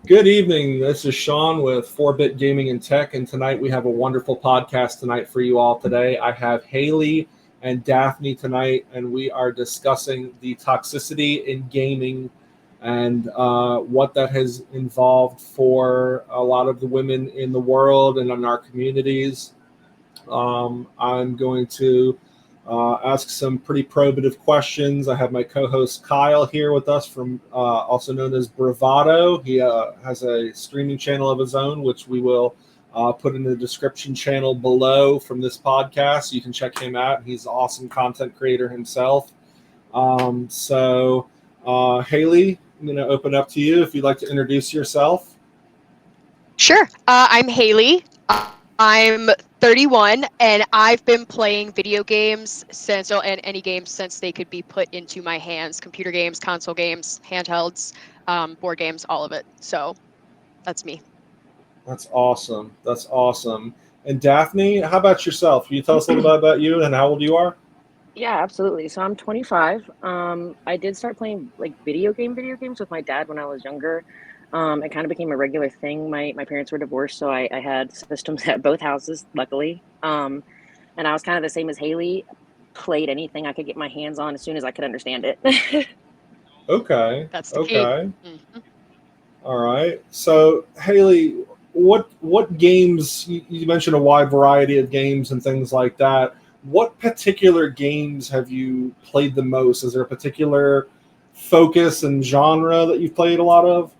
Good evening. This is Sean with 4-Bit Gaming and Tech, and tonight we have a wonderful podcast tonight for you all today. I have Hayley and Daphne tonight, and we are discussing the toxicity in gaming and what that has involved for a lot of the women in the world and in our communities. I'm going to ask some pretty probative questions. I have my co-host Kyle here with us from also known as Bravado. He has a streaming channel of his own, which we will put in the description channel below from this podcast. You can check him out. He's an awesome content creator himself. Haley, I'm going to open up to you if you'd like to introduce yourself. Sure. I'm Haley. I'm 31, and I've been playing video games and any games since they could be put into my hands. Computer games, console games, handhelds, board games, all of it. So that's me. That's awesome. That's awesome. And Daphne, how about yourself? Can you tell us a little bit about you and how old you are? Yeah, absolutely. So I'm 25. I did start playing like video games with my dad when I was younger. It kind of became a regular thing. My parents were divorced, so I had systems at both houses, luckily. And I was kind of the same as Haley, played anything I could get my hands on as soon as I could understand it. Okay. That's the key. Okay. All right. So, Haley, what games you mentioned a wide variety of games and things like that. What particular games have you played the most? Is there a particular focus and genre that you've played a lot of?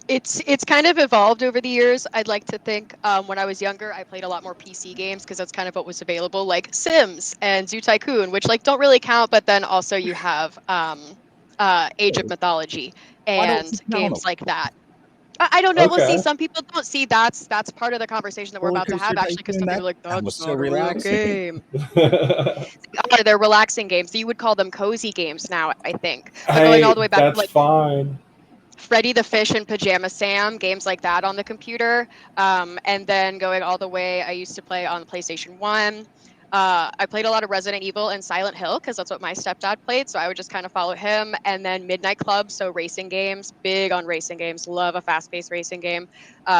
It's kind of evolved over the years. I'd like to think when I was younger, I played a lot more PC games because that's kind of what was available, like Sims and Zoo Tycoon, which like don't really count. But then also you have Age of Mythology Why don't and you count games them? like that. I don't know. We'll see. Okay. Some people don't see that's part of the conversation that we're Roller about to Coaster have, actually, because Tycoon, some people are like, that was that's so not a real relaxing. game. They're relaxing games. So you would call them cozy games now, I think. But going all Hey, the way back to that's like fine. Freddy the Fish and Pajama Sam, games like that on the computer. And then going all the way, I used to play on the PlayStation 1. I played a lot of Resident Evil and Silent Hill because that's what my stepdad played. So I would just kind of follow him. And then Midnight Club, so racing games, big on racing games, love a fast paced racing game,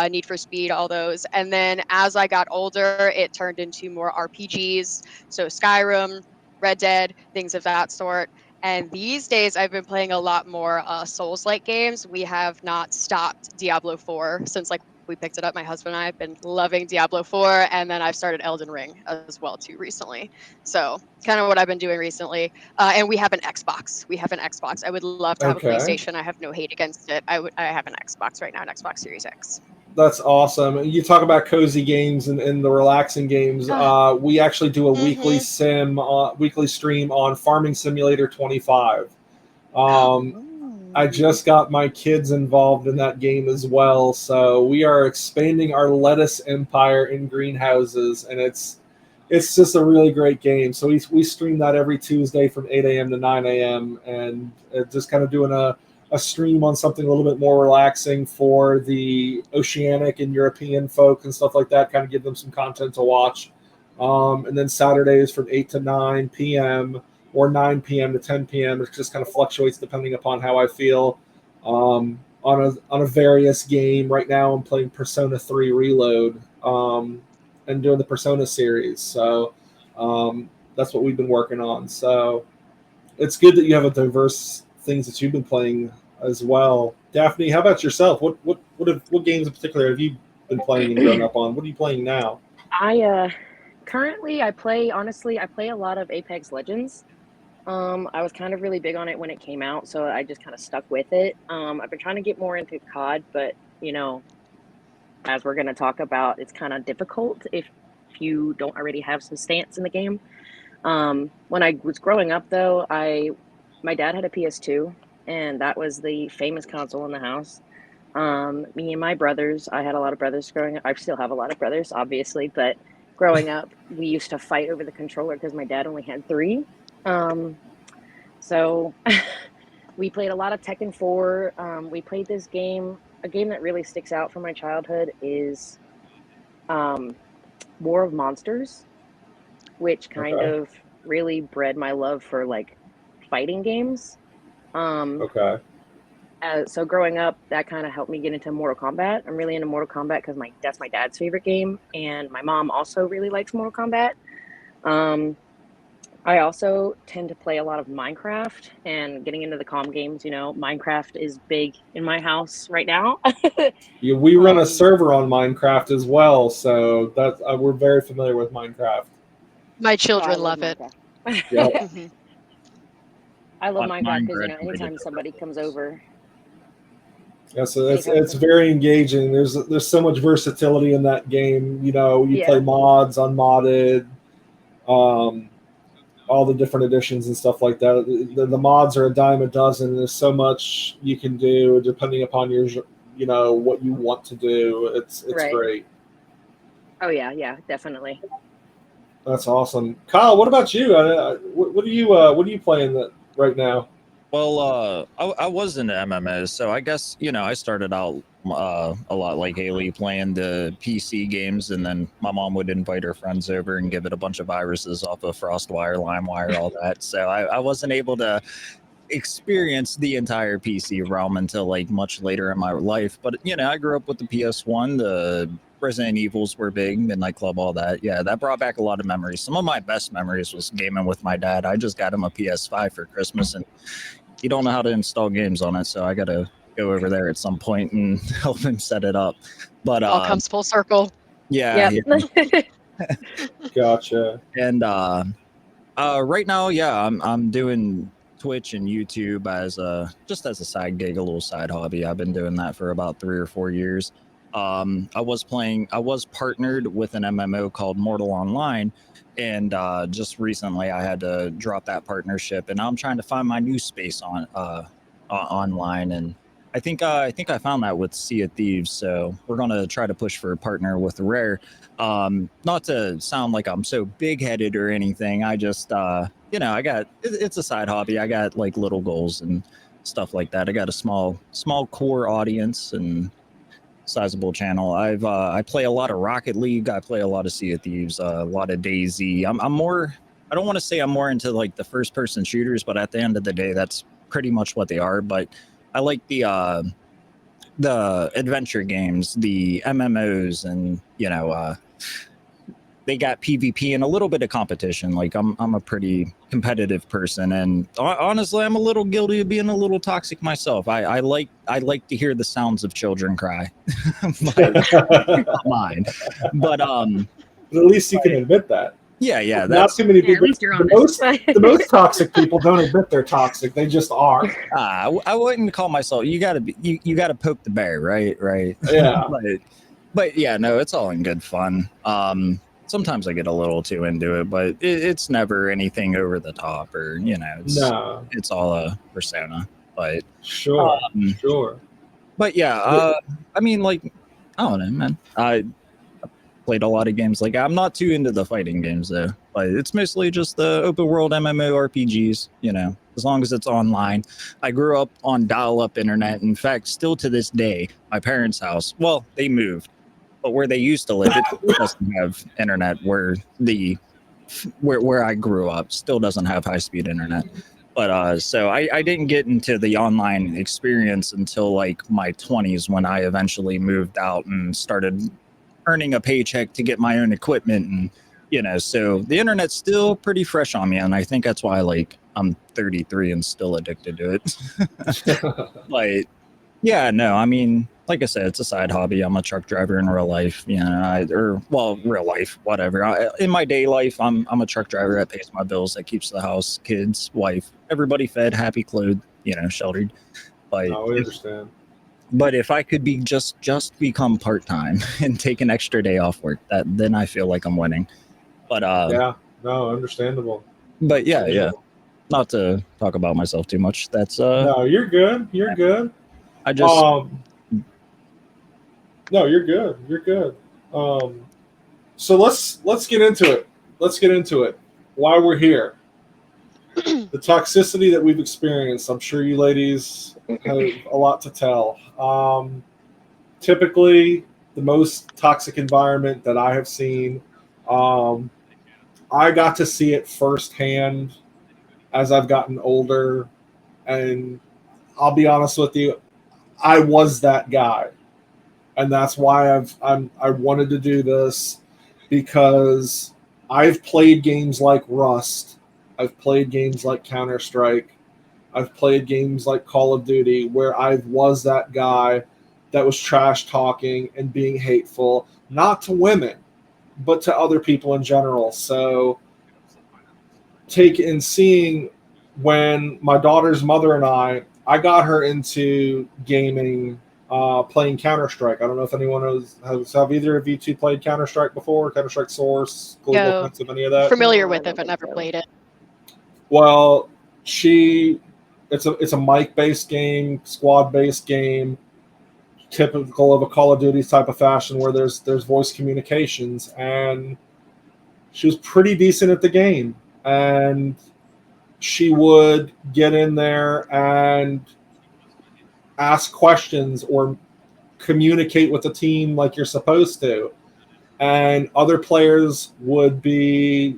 Need for Speed, all those. And then as I got older, it turned into more RPGs. So Skyrim, Red Dead, things of that sort. And these days, I've been playing a lot more Souls-like games. We have not stopped Diablo 4 since like we picked it up. My husband and I have been loving Diablo 4, and then I've started Elden Ring as well too recently. So kind of what I've been doing recently. And we have an Xbox. We have an Xbox. I would love to have a Okay. PlayStation. I have no hate against it. I have an Xbox right now, an Xbox Series X. That's awesome. You talk about cozy games and the relaxing games. We actually do a weekly Mm-hmm. weekly stream on Farming Simulator 25. Um, I Ooh. just got my kids involved in that game as well, so we are expanding our lettuce empire in greenhouses, and it's just a really great game. So we stream that every Tuesday from 8 a.m. to 9 a.m. and just kind of doing a stream on something a little bit more relaxing for the oceanic and European folk and stuff like that, kind of give them some content to watch. And then Saturdays from 8 to 9 p.m. or 9 p.m. to 10 p.m. It just kind of fluctuates depending upon how I feel. On a various game. Right now, I'm playing Persona 3 Reload and doing the Persona series. So that's what we've been working on. So it's good that you have a diverse things that you've been playing as well. Daphne, how about yourself? What games in particular have you been playing and grown up on? What are you playing now? I Currently I play a lot of Apex Legends. I was kind of really big on it when it came out, so I just kind of stuck with it. I've been trying to get more into COD, but as we're going to talk about, it's kind of difficult if you don't already have some stance in the game. When I was growing up, though, I my dad had a PS2, and that was the famous console in the house. Me and my brothers, I had a lot of brothers growing up. I still have a lot of brothers, obviously, but growing up, we used to fight over the controller because my dad only had three. Um, so we played a lot of Tekken 4. We played this game. A game that really sticks out from my childhood is um, War of Monsters, which kind Okay. of really bred my love for like fighting games. Um, Okay. So growing up, that kind of helped me get into Mortal Kombat. I'm really into Mortal Kombat because that's my dad's favorite game, and my mom also really likes Mortal Kombat. I also tend to play a lot of Minecraft and getting into the calm games. Minecraft is big in my house right now. Yeah, we run a server on Minecraft as well, so that we're very familiar with Minecraft. My children love it. Yep. I love Minecraft because anytime somebody comes over. Yeah, so it's very engaging. There's so much versatility in that game. You play mods, unmodded, all the different editions and stuff like that. The mods are a dime a dozen. There's so much you can do depending upon your what you want to do. It's great. Oh yeah, definitely. That's awesome, Kyle. What about you? What are you playing right now? Well, I was into MMOs, so I guess I started out a lot like Hayley, playing the PC games, and then my mom would invite her friends over and give it a bunch of viruses off of FrostWire, LimeWire, all that. So I wasn't able to experience the entire PC realm until like much later in my life. But I grew up with the PS1, the Resident Evils were big, Midnight Club, all that. Yeah, that brought back a lot of memories. Some of my best memories was gaming with my dad. I just got him a PS5 for Christmas, and he don't know how to install games on it, so I gotta go over there at some point and help him set it up. But all comes full circle. Yeah. Gotcha. And right now, I'm doing Twitch and YouTube as a side gig, a little side hobby. I've been doing that for about 3 or 4 years. I was partnered with an MMO called Mortal Online, and just recently I had to drop that partnership, and now I'm trying to find my new space on online, and I think I found that with Sea of Thieves. So we're gonna try to push for a partner with Rare. Not to sound like I'm so big-headed or anything. I just it's a side hobby. I got like little goals and stuff like that. I got a small core audience and sizable channel. I play a lot of Rocket League. I play a lot of Sea of Thieves, a lot of DayZ. I'm more, I don't want to say I'm more into like the first person shooters, but at the end of the day, that's pretty much what they are. But I like the adventure games, the MMOs, and they got PvP and a little bit of competition. Like I'm a pretty competitive person, and honestly, I'm a little guilty of being a little toxic myself. I like to hear the sounds of children cry. Not mine, but at least you can admit that. Yeah. Not too many people. At least you're honest. The most toxic people don't admit they're toxic. They just are. I wouldn't call myself. You gotta poke the bear, right? Yeah. but yeah, no, it's all in good fun. Sometimes I get a little too into it, but it's never anything over the top, or it's all a persona. But sure. But yeah, I mean, like, I don't know, man. I played a lot of games. Like, I'm not too into the fighting games though, but it's mostly just the open world MMORPGs. As long as it's online. I grew up on dial-up internet. In fact, still to this day, my parents' house. Well, they moved. But where they used to live, it doesn't have internet. Where I grew up still doesn't have high-speed internet. But so I didn't get into the online experience until like my 20s, when I eventually moved out and started earning a paycheck to get my own equipment, and so the internet's still pretty fresh on me, and I think that's why I'm 33 and still addicted to it. But yeah, no, I mean, like I said, it's a side hobby. I'm a truck driver in real life, real life, whatever. In my day life, I'm a truck driver that pays my bills, that keeps the house, kids, wife, everybody fed, happy, clothed, sheltered. But I understand. But if I could be just become part-time and take an extra day off work, then I feel like I'm winning. But understandable. But yeah. Not to talk about myself too much. That's no, you're good. You're good. I just no, you're good. You're good. So let's get into it. Let's get into it. Why we're here. The toxicity that we've experienced. I'm sure you ladies have a lot to tell. Typically, the most toxic environment that I have seen, I got to see it firsthand as I've gotten older. And I'll be honest with you, I was that guy, and that's why I wanted to do this, because I've played games like Rust, I've played games like Counter-Strike, I've played games like Call of Duty where I was that guy that was trash talking and being hateful, not to women, but to other people in general. So seeing when my daughter's mother and I got her into gaming, playing Counter-Strike. I don't know if anyone have either of you two played Counter-Strike before? Counter-Strike Source, Global No. Offensive, any of that? Familiar No, I with don't it, but think never so. played it. Well, it's a mic-based game, squad-based game, typical of a Call of Duty type of fashion where there's voice communications, and she was pretty decent at the game. And she would get in there and ask questions or communicate with the team like you're supposed to. And other players would be,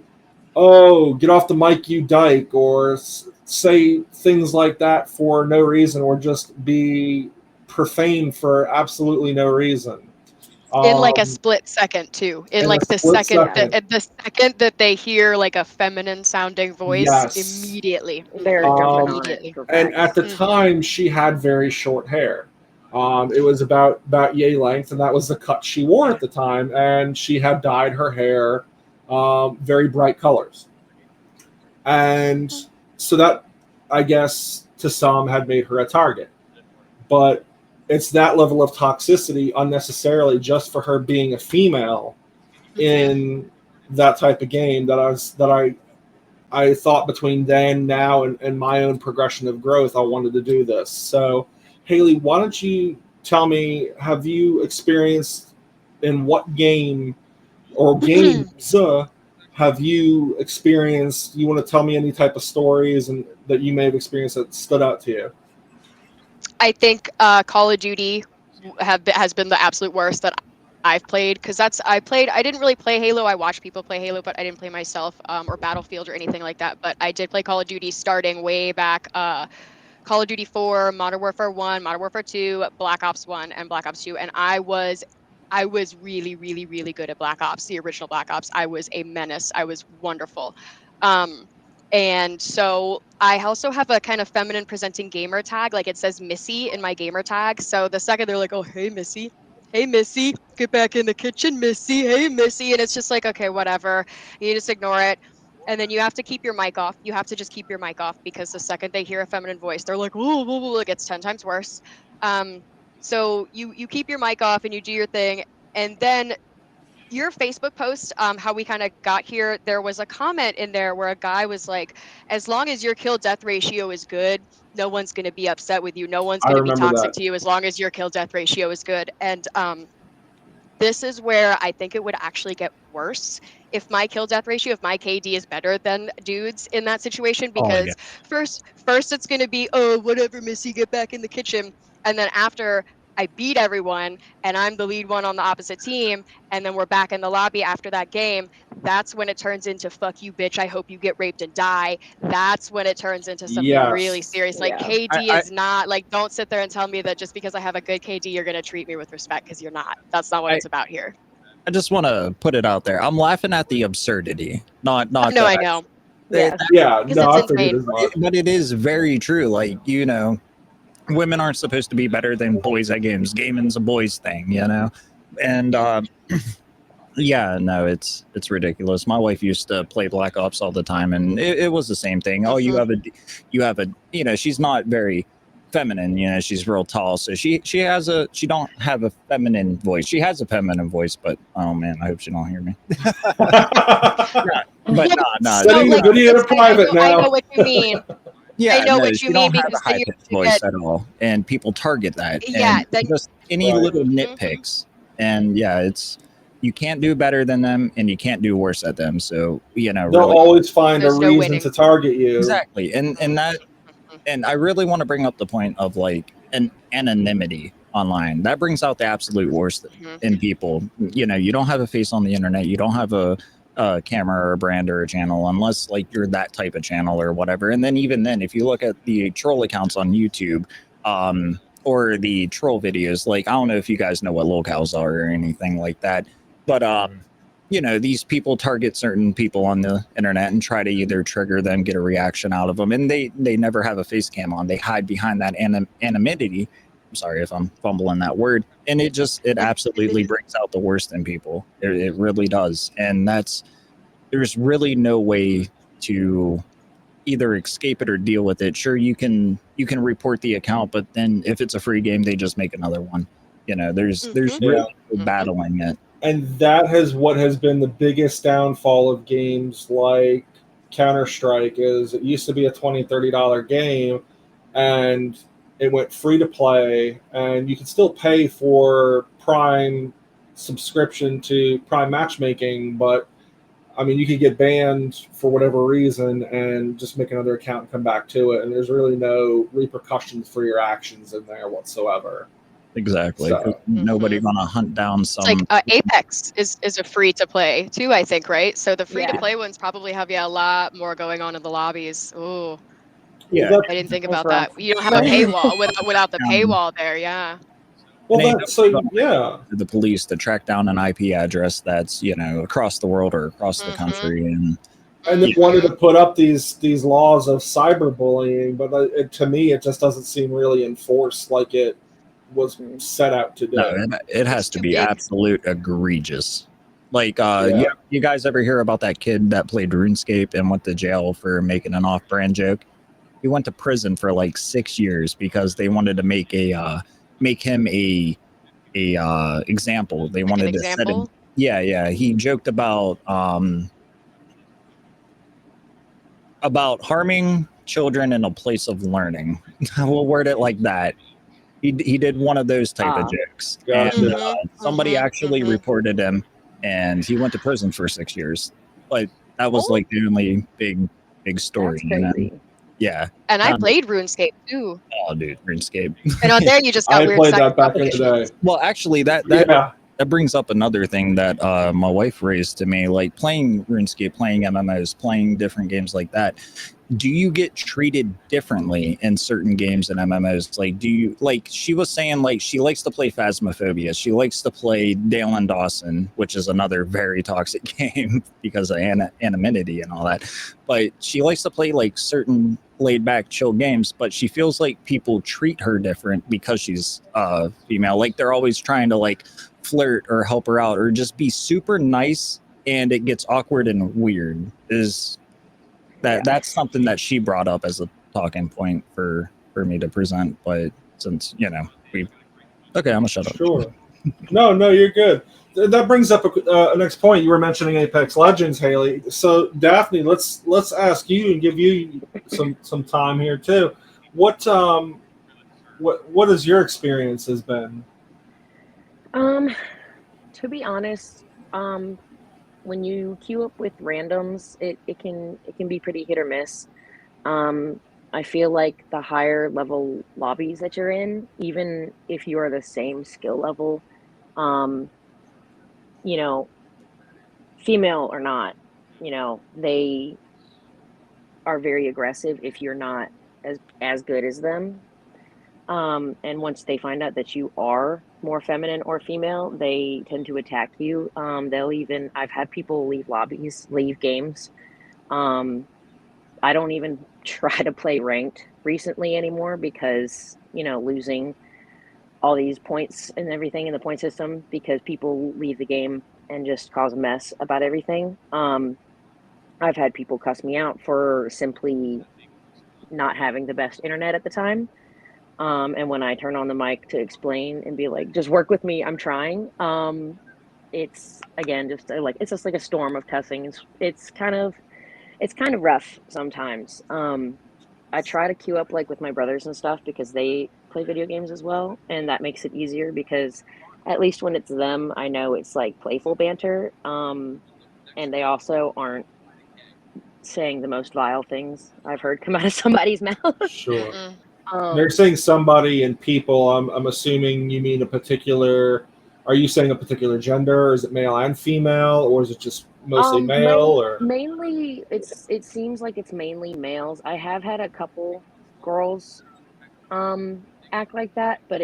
oh, get off the mic, you dyke, or say things like that for no reason, or just be profane for absolutely no reason. In like a split second too. In like the second that they hear like a feminine sounding voice, Yes. immediately. They're jumping on Immediately. it. For And facts. at the time, she had very short hair. It was about yay length, and that was the cut she wore at the time. And she had dyed her hair very bright colors. And so that, I guess, to some had made her a target. But it's that level of toxicity unnecessarily just for her being a female in that type of game that I thought between then, now, and my own progression of growth, I wanted to do this. So, Hayley, why don't you tell me, have you experienced, in what game or games have you experienced, you want to tell me any type of stories and that you may have experienced that stood out to you? I think Call of Duty has been the absolute worst that I've played, because I didn't really play Halo. I watched people play Halo, but I didn't play myself, or Battlefield or anything like that. But I did play Call of Duty starting way back. Call of Duty 4, Modern Warfare 1, Modern Warfare 2, Black Ops 1, and Black Ops 2. And I was really, really, really good at Black Ops, the original Black Ops. I was a menace. I was wonderful. And so I also have a kind of feminine presenting gamer tag. Like, it says Missy in my gamer tag. So the second they're like, oh, hey, Missy. Hey, Missy, get back in the kitchen, Missy. Hey, Missy. And it's just like, okay, whatever. You just ignore it. And then you have to keep your mic off. You have to just keep your mic off, because the second they hear a feminine voice, they're like, oh, it gets 10 times worse. So you keep your mic off and you do your thing. And then your Facebook post, how we kind of got here, there was a comment in there where a guy was like, as long as your kill death ratio is good, no one's going to be upset with you. No one's going to be toxic to you as long as your kill death ratio is good. And this is where I think it would actually get worse if my kill death ratio, if my KD is better than dudes in that situation, because first it's going to be, oh, whatever, Missy, get back in the kitchen. And then after I beat everyone and I'm the lead one on the opposite team, and then we're back in the lobby after that game, that's when it turns into, fuck you, bitch, I hope you get raped and die. That's when it turns into something really serious. Like, KD is not, like, don't sit there and tell me that just because I have a good KD, you're going to treat me with respect, because you're not. That's not what it's about here. I just want to put it out there. I'm laughing at the absurdity, not. No, I know. Yeah, no, I figured as much. But it is very true. Like, you know, women aren't supposed to be better than boys at games. Gaming's a boys thing, you know? And yeah, no, it's ridiculous. My wife used to play Black Ops all the time, and it was the same thing. Oh, you have a, you know, she's not very feminine, you know, she's real tall, so she don't have a feminine voice. She has a feminine voice, but oh man, I hope she don't hear me. But no. Setting the video to private now. I know what you mean. Yeah, I know what you mean, because have a high-pitched voice at all, and people target that. Yeah, and just any little nitpicks, and yeah, it's, you can't do better than them, and you can't do worse at them. So, you know, they'll really, always find a reason to target you. Exactly, and that, and I really want to bring up the point of like an anonymity online. That brings out the absolute worst in people. You know, you don't have a face on the internet. You don't have a camera or a brand or a channel, unless like you're that type of channel or whatever. And then even then, if you look at the troll accounts on YouTube, or the troll videos. Like, I don't know if you guys know what locals are or anything like that, but you know, these people target certain people on the internet and try to either trigger them, get a reaction out of them, and they never have a face cam on. They hide behind that anonymity. I'm sorry if I'm fumbling that word, and it absolutely brings out the worst in people. It really does, and there's really no way to either escape it or deal with it. Sure, you can report the account, but then if it's a free game, they just make another one. You know, there's really no battling it. And that has what has been the biggest downfall of games like Counter-Strike is it used to be a $20, $30 game and it went free to play and you could still pay for Prime subscription to Prime matchmaking, but I mean, you could get banned for whatever reason and just make another account and come back to it. And there's really no repercussions for your actions in there whatsoever. Exactly. So, nobody gonna hunt down some. It's like Apex is a free to play too, I think, right? So the free to play ones probably have a lot more going on in the lobbies. Ooh, yeah. I didn't think about that. You don't have a paywall without the paywall there. Yeah. Well, the police to track down an IP address that's, you know, across the world or across the country, and they wanted to put up these laws of cyberbullying, but to me, it just doesn't seem really enforced like it was set out to do. No, it has to be absolute egregious. Like, you guys ever hear about that kid that played RuneScape and went to jail for making an off-brand joke? He went to prison for like 6 years because they wanted to make him a example. They wanted to set him. Yeah. He joked about harming children in a place of learning. We'll word it like that. He did one of those type of jokes, and somebody actually reported him, and he went to prison for 6 years. But that was like the only big story. That's crazy. Yeah. And I played RuneScape too. Oh, dude, RuneScape. And on there, you just got weird. I played that back in the day. Well, actually, that brings up another thing that my wife raised to me, like playing RuneScape, playing MMOs, playing different games like that. Do you get treated differently in certain games and MMOs? Like, do you, like, she was saying, like, she likes to play Phasmophobia. She likes to play Dale and Dawson, which is another very toxic game because of anonymity and all that. But she likes to play, like, certain laid back, chill games, but she feels like people treat her different because she's female. Like, they're always trying to, like, flirt or help her out or just be super nice, and it gets awkward and weird. That's something that she brought up as a talking point for me to present, but since, you know, I'm gonna shut up. Sure. No, you're good. That brings up a next point. You were mentioning Apex Legends, Hayley. So Daphne, let's ask you and give you some time here too. What has your experience has been? To be honest, when you queue up with randoms, it can be pretty hit or miss. I feel like the higher level lobbies that you're in, even if you are the same skill level, you know, female or not, you know, they are very aggressive if you're not as good as them. And once they find out that you are more feminine or female, they tend to attack you. I've had people leave lobbies, leave games. I don't even try to play ranked recently anymore because, you know, losing all these points and everything in the point system because people leave the game and just cause a mess about everything. I've had people cuss me out for simply not having the best internet at the time. And when I turn on the mic to explain and be like, just work with me, I'm trying. It's again, it's just like a storm of cussing. It's kind of rough sometimes. I try to queue up like with my brothers and stuff because they play video games as well. And that makes it easier because at least when it's them, I know it's like playful banter. And they also aren't saying the most vile things I've heard come out of somebody's mouth. Sure. They're saying somebody and people. I'm assuming you mean a particular. Are you saying a particular gender? Or is it male and female, or is it just mostly male? Or mainly, it seems like it's mainly males. I have had a couple girls act like that, but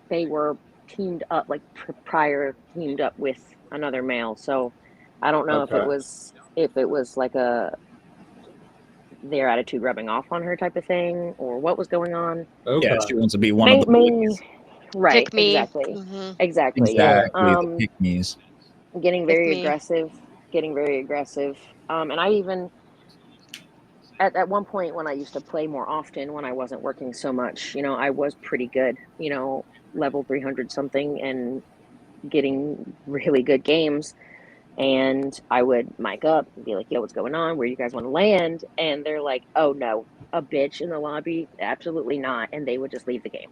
they were teamed up, like prior teamed up with another male. So I don't know Okay. if it was like their attitude rubbing off on her type of thing, or what was going on. Okay. Yeah, she wants to be one of the Mainly, right? Pick me. Exactly. Hmm. Exactly. Yeah. exactly the pick me's. Getting Pick very me. aggressive. Getting very aggressive. And I even at one point when I used to play more often when I wasn't working so much, I was pretty good. Level 300 something and getting really good games. And I would mic up and be like, yo, what's going on? Where do you guys want to land? And they're like, oh no, a bitch in the lobby? Absolutely not. And they would just leave the game.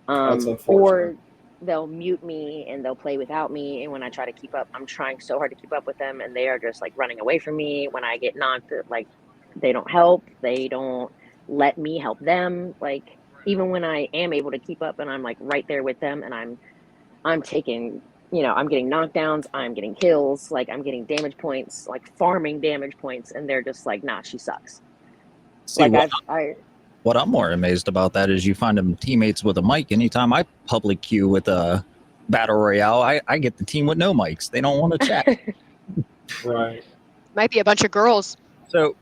That's unfortunate. Or they'll mute me and they'll play without me. And when I try to keep up, I'm trying so hard to keep up with them and they are just like running away from me. When I get knocked, like they don't help. They don't let me help them. Like even when I am able to keep up and I'm like right there with them and I'm taking, I'm getting knockdowns, I'm getting kills, like I'm getting damage points, like farming damage points, and they're just like, nah, she sucks. See, Like what I'm more amazed about that is you find them teammates with a mic. Anytime I public queue with a battle royale, I get the team with no mics. They don't want to chat. Right. Might be a bunch of girls So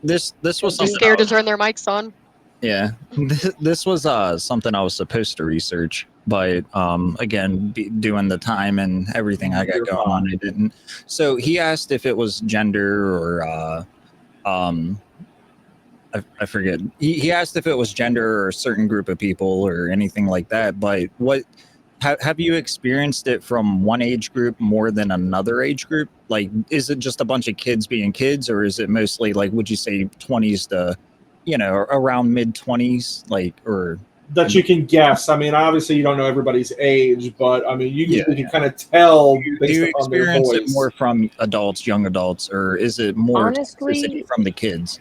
this was Could be. something scared to turn their mics on. Yeah, this was something I was supposed to research, but again, doing the time and everything I got You're going on, I didn't. So he asked if it was gender or I forget. He asked if it was gender or a certain group of people or anything like that. But what have you experienced it from one age group more than another age group? Like, is it just a bunch of kids being kids, or is it mostly like, would you say 20s to, around mid 20s, like, or That you can guess. I mean, obviously you don't know everybody's age, but I mean, you Yeah. can kind of tell do based you upon their experience it voice. more from adults, young adults, or is it more Honestly, toxicity from the kids?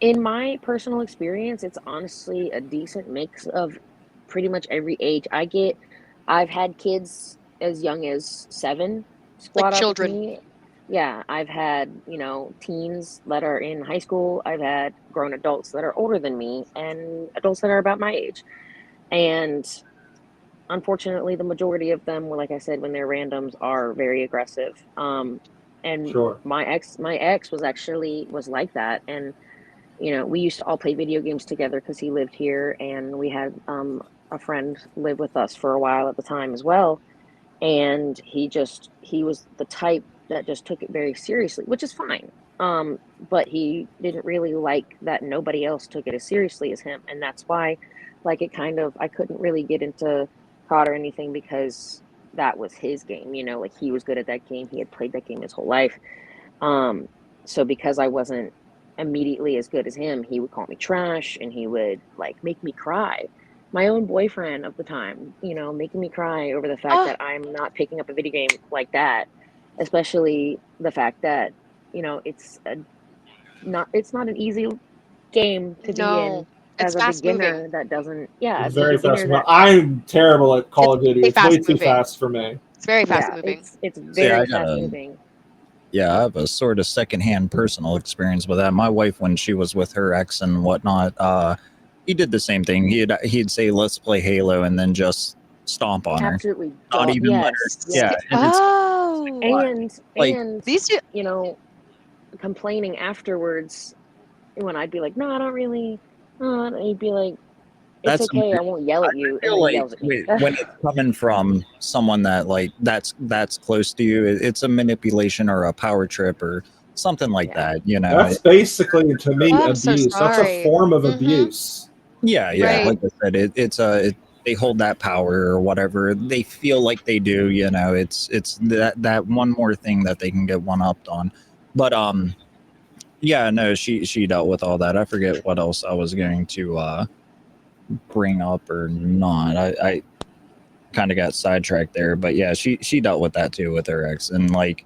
in my personal experience, it's honestly a decent mix of pretty much every age. I've had kids as young as 7 Like squad up with children. me. Yeah, I've had, teens that are in high school. I've had grown adults that are older than me and adults that are about my age. And unfortunately, the majority of them, well, like I said, when they're randoms, are very aggressive. And Sure. my ex was like that. And we used to all play video games together because he lived here, and we had a friend live with us for a while at the time as well. And he was the type that just took it very seriously, which is fine. But he didn't really like that nobody else took it as seriously as him, and that's why, like, I couldn't really get into COD or anything because that was his game. Like he was good at that game. He had played that game his whole life. Um, so because I wasn't immediately as good as him, he would call me trash and he would like make me cry. My own boyfriend of the time, making me cry over the fact Ah, that I'm not picking up a video game like that, especially the fact that, it's not an easy game to be in no. It's as a fast moving. beginner that doesn't, yeah, It's as a very fast. beginner that, I'm terrible at Call of Duty. It's It's way fast too moving. fast for me. It's very fast yeah, moving. it's See, very fast moving. Yeah, I have a sort of secondhand personal experience with that. My wife, when she was with her ex and whatnot, he did the same thing. He'd say, "Let's play Halo," and then just stomp on her. Absolutely. Not even let her. Yes, Yeah, yes. and it's Oh. like And These two. complaining afterwards when I'd be like, no, I don't really, and he'd be like, it's that's. okay, I won't yell I at you, and feel then he like yells at me. when it's coming from someone that that's close to you, it's a manipulation or a power trip or something like Yeah. that. That's basically, to me, Oh, I'm so abuse. That's a sorry. form of Mhm. abuse. Yeah. Right. Like I said, they hold that power or whatever. They feel like they do. It's that one more thing that they can get one upped on. But yeah, no, she dealt with all that. I forget what else I was going to bring up or not. I kind of got sidetracked there, but yeah, she dealt with that too with her ex, and like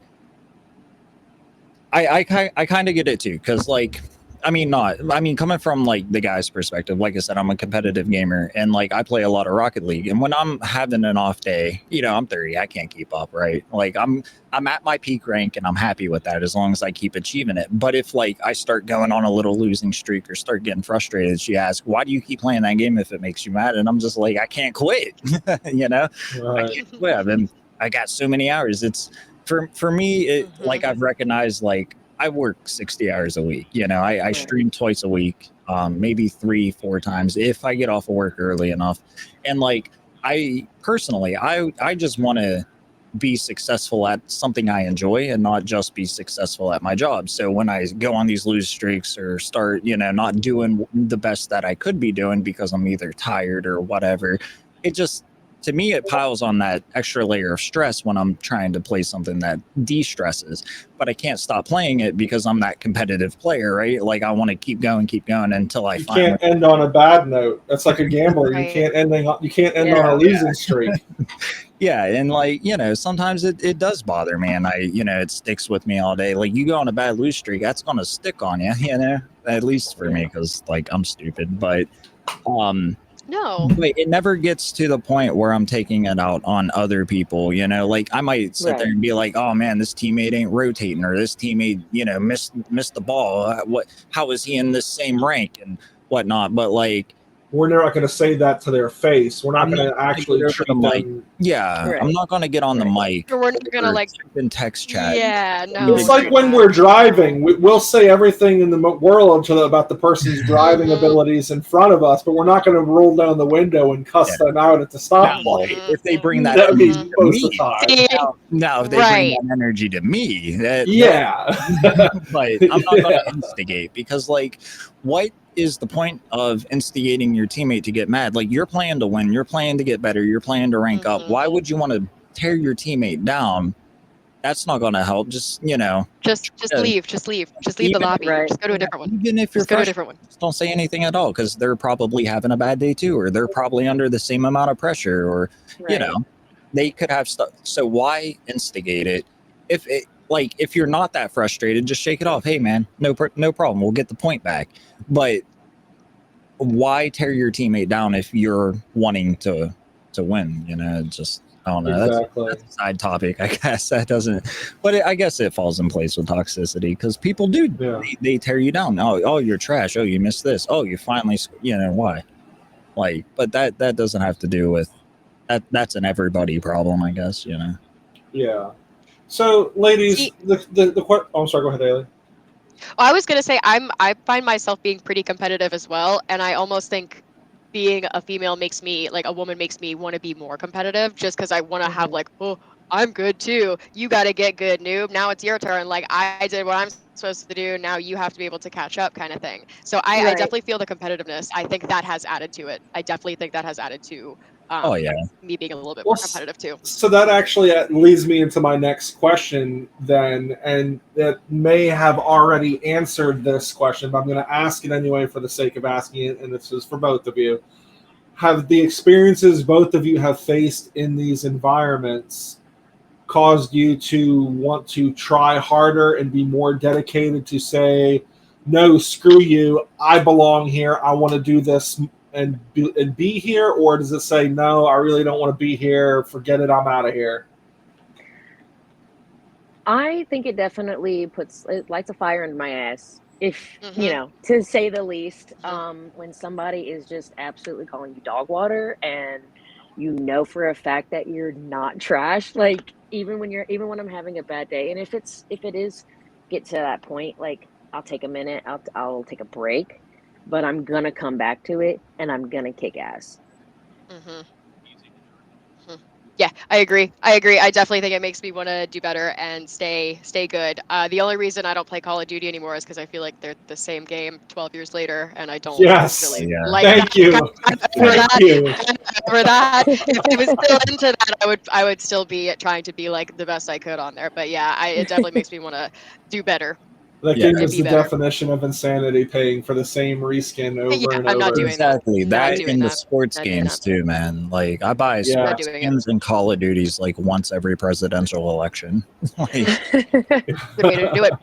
I kind of get it too, because like I mean, coming from like the guy's perspective, like I said, I'm a competitive gamer and like I play a lot of Rocket League. And when I'm having an off day, I'm 30, I can't keep up, right? Like I'm at my peak rank and I'm happy with that as long as I keep achieving it. But if like I start going on a little losing streak or start getting frustrated, she asks, "Why do you keep playing that game if it makes you mad?" And I'm just like, I can't quit. I Right. can't quit. I got so many hours. It's for me, like I've recognized, like I work 60 hours a week. I stream twice a week, maybe 3-4 times if I get off of work early enough. And like I personally, I just want to be successful at something I enjoy and not just be successful at my job. So when I go on these lose streaks or start, not doing the best that I could be doing because I'm either tired or whatever, it just, to me, it piles on that extra layer of stress when I'm trying to play something that de-stresses. But I can't stop playing it because I'm that competitive player, right? Like I want to keep going until you can't end on a bad note. That's like a gambler. Right. You can't end on a losing streak. Yeah, and like sometimes it does bother me, and it sticks with me all day. Like you go on a bad lose streak, that's gonna stick on you, at least for me, because like I'm stupid. But No. Wait, it never gets to the point where I'm taking it out on other people, like I might sit there and be like, "Oh man, this teammate ain't rotating," or "This teammate, missed the ball. How is he in this same rank and whatnot?" But like, we're not going to say that to their face. We're not going to actually treat them. I'm not going to get on the mic. We're not going to like in text chat. Yeah, no. It's like when we're driving, we'll say everything in the world about the person's driving abilities in front of us, but we're not going to roll down the window and cuss them out at the stoplight. If they bring that energy to most me, of the time. now if they bring that energy to me, but I'm not going to instigate, because like, what is the point of instigating your teammate to get mad? Like, you're playing to win, you're playing to get better, you're playing to rank up. Why would you want to tear your teammate down? That's not going to help. Just leave the lobby. Right. Just go to a different one. Even if you're go to a different one. Just don't say anything at all, because they're probably having a bad day too, or they're probably under the same amount of pressure, or they could have stuff. So why instigate it? If you're not that frustrated, just shake it off. Hey man, no problem, we'll get the point back. But why tear your teammate down if you're wanting to win? Just, I don't know. Exactly. That's a side topic, I guess. That doesn't, but I guess it falls in place with toxicity, because people do, they tear you down. Oh, you're trash. Oh, you missed this. Oh, you finally, why? Like, but that doesn't have to do with that. That's an everybody problem, I guess. Yeah. So, ladies, I'm sorry. Go ahead, Hayley. I was gonna say I find myself being pretty competitive as well, and I almost think being a female makes me, like a woman makes me want to be more competitive, just because I want to have like, oh, I'm good too. You got to get good, noob. Now it's your turn. Like I did what I'm supposed to do. Now you have to be able to catch up, kind of thing. So I definitely feel the competitiveness. I think that has added to it. I definitely think that has added to. Me being a little bit more competitive too. So that actually leads me into my next question then, and that may have already answered this question, but I'm going to ask it anyway for the sake of asking it, and this is for both of you. Have the experiences both of you have faced in these environments caused you to want to try harder and be more dedicated to say, no, screw you, I belong here, I want to do this and be here? Or does it say, no, I really don't want to be here, forget it, I'm out of here? I think it definitely lights a fire into my ass, if to say the least. When somebody is just absolutely calling you dog water, and for a fact that you're not trash, like even when I'm having a bad day, and if it is get to that point, like I'll take a minute, I'll take a break, but I'm gonna come back to it, and I'm gonna kick ass. Yeah, I agree. I definitely think it makes me want to do better and stay good. The only reason I don't play Call of Duty anymore is because I feel like they're the same game 12 years later, and I don't really like Thank you. Thank you. For that, if I was still into that, I would still be trying to be like the best I could on there. But yeah, it definitely makes me want to do better. That game is the definition of insanity, paying for the same reskin over and over. I'm not doing exactly that. In the sports games too, man. Like I buy sports games and Call of Duties like once every presidential election. Good way to do it.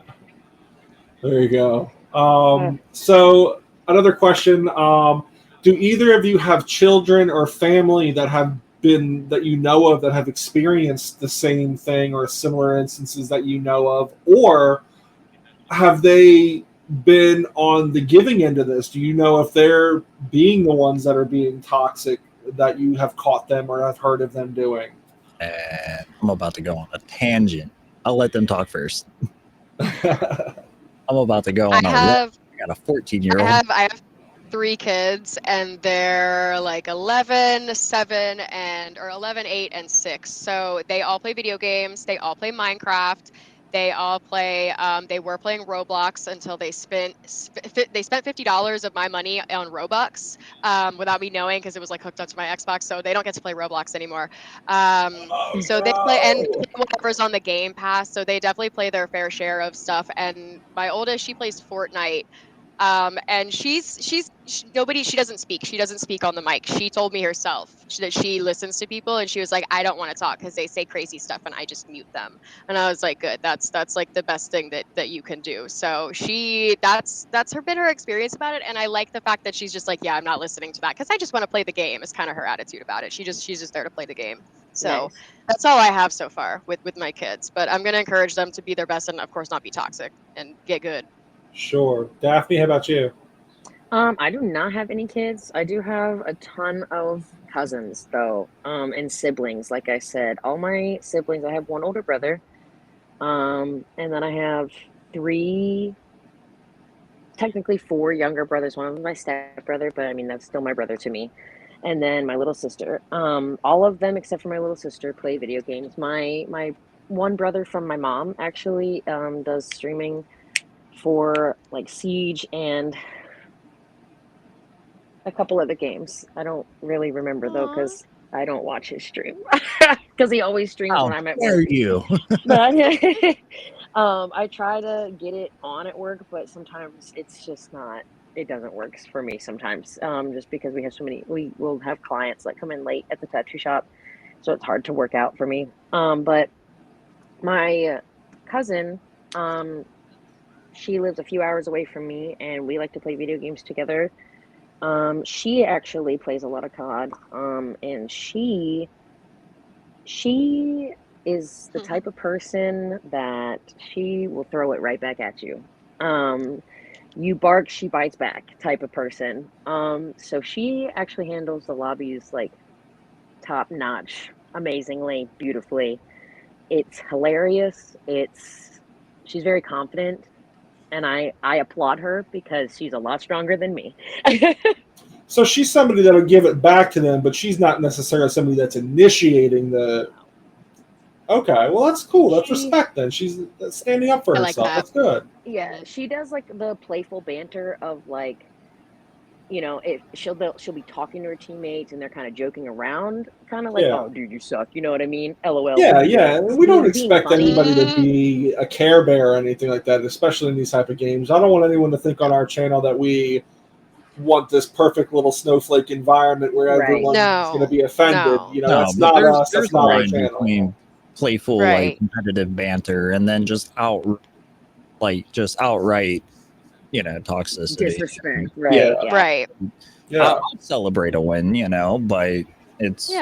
There you go. So another question: do either of you have children or family that have been that you know of that have experienced the same thing or similar instances that you know of, or have they been on the giving end of this? Do you know if they're being the ones that are being toxic that you have caught them or have heard of them doing? And I'm about to go on a tangent. I'll let them talk first. I'm about to go on I got a 14-year-old. I have 3 kids, and they're like 11, 7, or 11, 8, and 6. So they all play video games. They all play Minecraft. They all play. They were playing Roblox until they spent $50 of my money on Robux without me knowing, because it was like hooked up to my Xbox. So they don't get to play Roblox anymore. So they play, and whatever's on the Game Pass. So they definitely play their fair share of stuff. And my oldest, she plays Fortnite. And she doesn't speak. She doesn't speak on the mic. She told me herself that she listens to people, and she was like, I don't want to talk because they say crazy stuff and I just mute them. And I was like, good. That's like the best thing that you can do. So that's been her experience about it. And I like the fact that she's just like, yeah, I'm not listening to that because I just want to play the game. Is kind of her attitude about it. She's just there to play the game. So Nice. that's all I have so far with my kids. But I'm gonna encourage them to be their best and of course not be toxic and get good. Sure. Daphne, how about you? I do not have any kids. I do have a ton of cousins though, and siblings. Like I said, all my siblings. I have one older brother, and then I have 3, technically 4 younger brothers. One of them my stepbrother, but I mean that's still my brother to me. And then my little sister. All of them except for my little sister play video games. My one brother from my mom actually does streaming for like Siege and a couple other games. I don't really remember though because I don't watch his stream because he always streams when I'm at How dare work. you? But I try to get it on at work, but sometimes it's just not. It doesn't work for me sometimes, just because we have so many. We will have clients that come in late at the tattoo shop, so it's hard to work out for me. But my cousin, she lives a few hours away from me, and we like to play video games together. She actually plays a lot of COD, and she is the type of person that she will throw it right back at you. You bark, she bites back type of person. So she actually handles the lobbies like top notch, amazingly, beautifully. It's hilarious. She's very confident, and I applaud her because she's a lot stronger than me. So she's somebody that'll give it back to them, but she's not necessarily somebody that's initiating the. Okay, well that's cool. That's respect then. She's standing up for I like herself. that. That's good. Yeah, she does like the playful banter of like, if she'll be talking to her teammates and they're kind of joking around, kind of like, Yeah. oh dude, you suck. You know what I mean? LOL. Yeah, But, yeah. We don't being expect funny. anybody to be a Care Bear or anything like that, especially in these type of games. I don't want anyone to think on our channel that we want this perfect little snowflake environment where Right. everyone's going to be offended. No. That's but not us. There's That's not a our line channel. between playful, Right. like competitive banter, and then just outright, toxicity. Disrespect. Right. Yeah. Yeah. Right. Yeah. I'll celebrate a win, but it's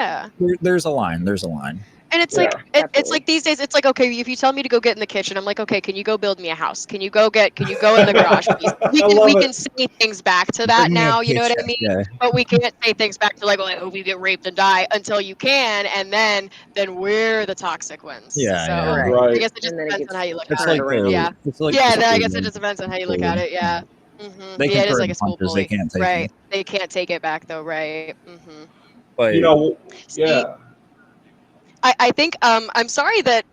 there's a line. There's a line. And it's Yeah. like it's Absolutely. like these days it's like, okay, if you tell me to go get in the kitchen, I'm like, okay, can you go build me a house? Can you go in the garage, please? We can say things back to that Bring me a now, you know what I picture. mean? Yeah. But we can't say things back to like, well, I hope you get raped and die until you can, and then we're the toxic ones. Yeah, So yeah. Right. I guess it just And then it depends gets on how you look It's at turned it. like around. Yeah. it's like Yeah, the then I school guess it one. just depends on how you look at it. Yeah. They Yeah, can it is throw like a school punches, bully. they can't take Right. them. They can't take it back though, right? But Yeah. I think I'm sorry that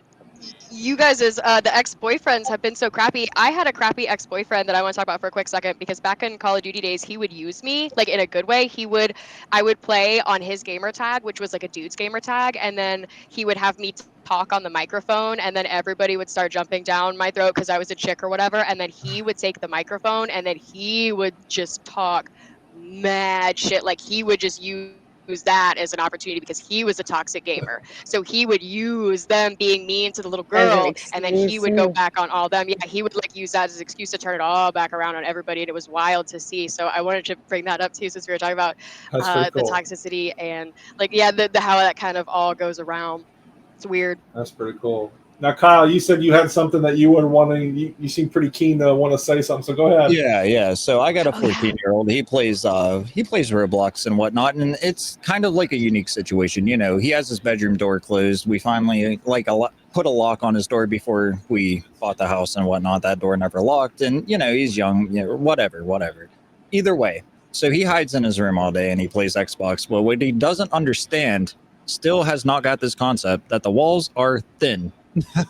you guys as the ex-boyfriends have been so crappy. I had a crappy ex-boyfriend that I want to talk about for a quick second, because back in Call of Duty days, he would use me like in a good way. I would play on his gamer tag, which was like a dude's gamer tag, and then he would have me talk on the microphone, and then everybody would start jumping down my throat because I was a chick or whatever, and then he would take the microphone and then he would just talk mad shit. Like he would just use that as an opportunity because he was a toxic gamer. So he would use them being mean to the little As an girl, and then he would go excuse. back on all them. Yeah, he would like use that as an excuse to turn it all back around on everybody, and it was wild to see. So I wanted to bring that up too, since we were talking about That's pretty the cool. toxicity and like yeah, the how that kind of all goes around. It's weird. That's pretty cool. Now, Kyle, you said you had something that you were wanting. You seem pretty keen to want to say something. So go ahead. Yeah. So I got a Oh, yeah. 14-year-old. He plays Roblox and whatnot, and it's kind of like a unique situation. You know, he has his bedroom door closed. We finally put a lock on his door before we bought the house and whatnot. That door never locked, and you know he's young. You know, whatever. Either way, so he hides in his room all day and he plays Xbox. Well, what he doesn't understand, still has not got this concept that the walls are thin.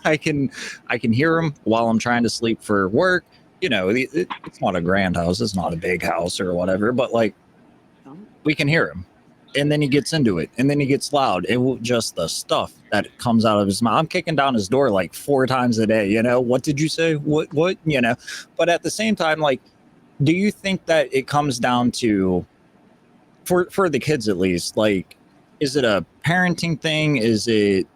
I can hear him while I'm trying to sleep for work. You know, it's not a grand house, it's not a big house or whatever, but like we can hear him. And then he gets into it, and then he gets loud. Just the stuff that comes out of his mouth. I'm kicking down his door like 4 times a day. You know, what did you say? What? You know, but at the same time, like, do you think that it comes down to, for the kids at least, like, is it a parenting thing? Is it